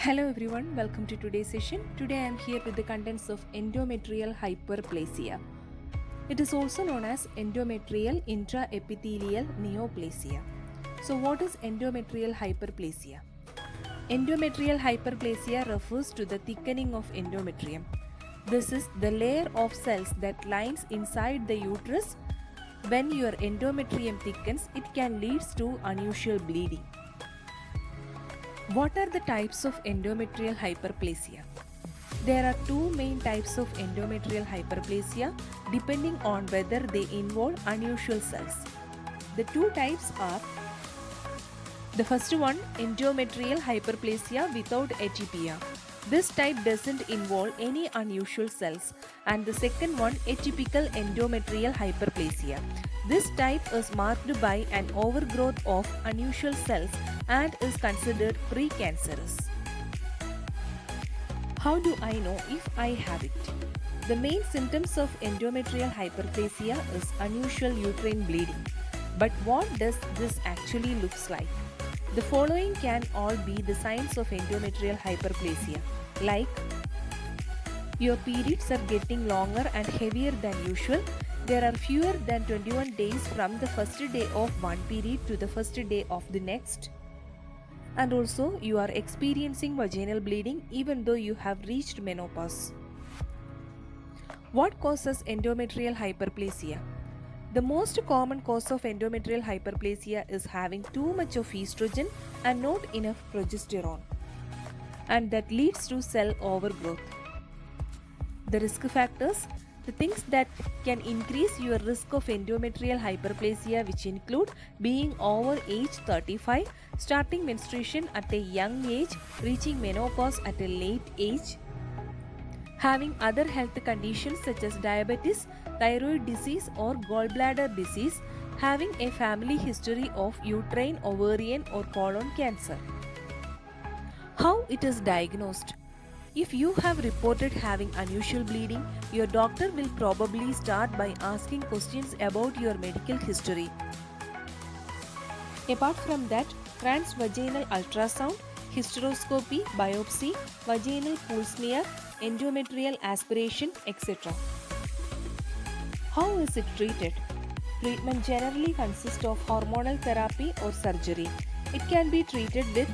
Hello everyone, welcome to today's session. Today I am here with the contents of endometrial hyperplasia. It is also known as endometrial intraepithelial neoplasia. So what is endometrial hyperplasia? Endometrial hyperplasia refers to the thickening of endometrium. This is the layer of cells that lines inside the uterus. When your endometrium thickens, it can lead to unusual bleeding. What are the types of endometrial hyperplasia? There are two main types of endometrial hyperplasia depending on whether they involve unusual cells. The two types are the first one, endometrial hyperplasia without atypia. This type doesn't involve any unusual cells. And the second one, atypical endometrial hyperplasia. This type is marked by an overgrowth of unusual cells and is considered precancerous. How do I know if I have it? The main symptoms of endometrial hyperplasia is unusual uterine bleeding. But what does this actually looks like? The following can all be the signs of endometrial hyperplasia, like your periods are getting longer and heavier than usual. There are fewer than 21 days from the first day of one period to the first day of the next. And also you are experiencing vaginal bleeding even though you have reached menopause. What causes endometrial hyperplasia? The most common cause of endometrial hyperplasia is having too much of estrogen and not enough progesterone, and that leads to cell overgrowth. The risk factors, the things that can increase your risk of endometrial hyperplasia, which include being over age 35, starting menstruation at a young age, reaching menopause at a late age, having other health conditions such as diabetes, thyroid disease or gallbladder disease, having a family history of uterine, ovarian or colon cancer. How it is diagnosed? If you have reported having unusual bleeding, your doctor will probably start by asking questions about your medical history. Apart from that, transvaginal ultrasound, hysteroscopy, biopsy, vaginal pulse smear, endometrial aspiration, etc. How is it treated? Treatment generally consists of hormonal therapy or surgery. It can be treated with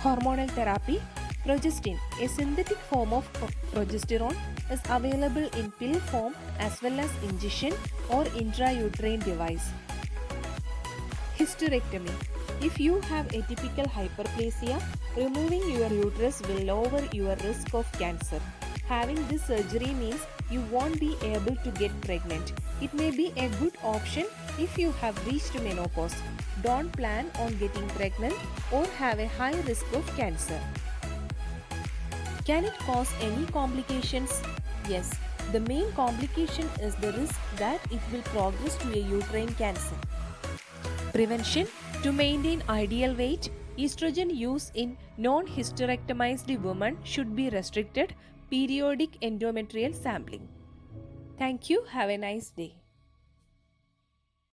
hormonal therapy. Progestin, a synthetic form of progesterone, is available in pill form as well as injection or intrauterine device. Hysterectomy. If you have atypical hyperplasia, removing your uterus will lower your risk of cancer. Having this surgery means you won't be able to get pregnant. It may be a good option if you have reached menopause, don't plan on getting pregnant, or have a high risk of cancer. Can it cause any complications? Yes, the main complication is the risk that it will progress to a uterine cancer. Prevention. To maintain ideal weight, estrogen use in non-hysterectomized women should be restricted. Periodic endometrial sampling. Thank you. Have a nice day.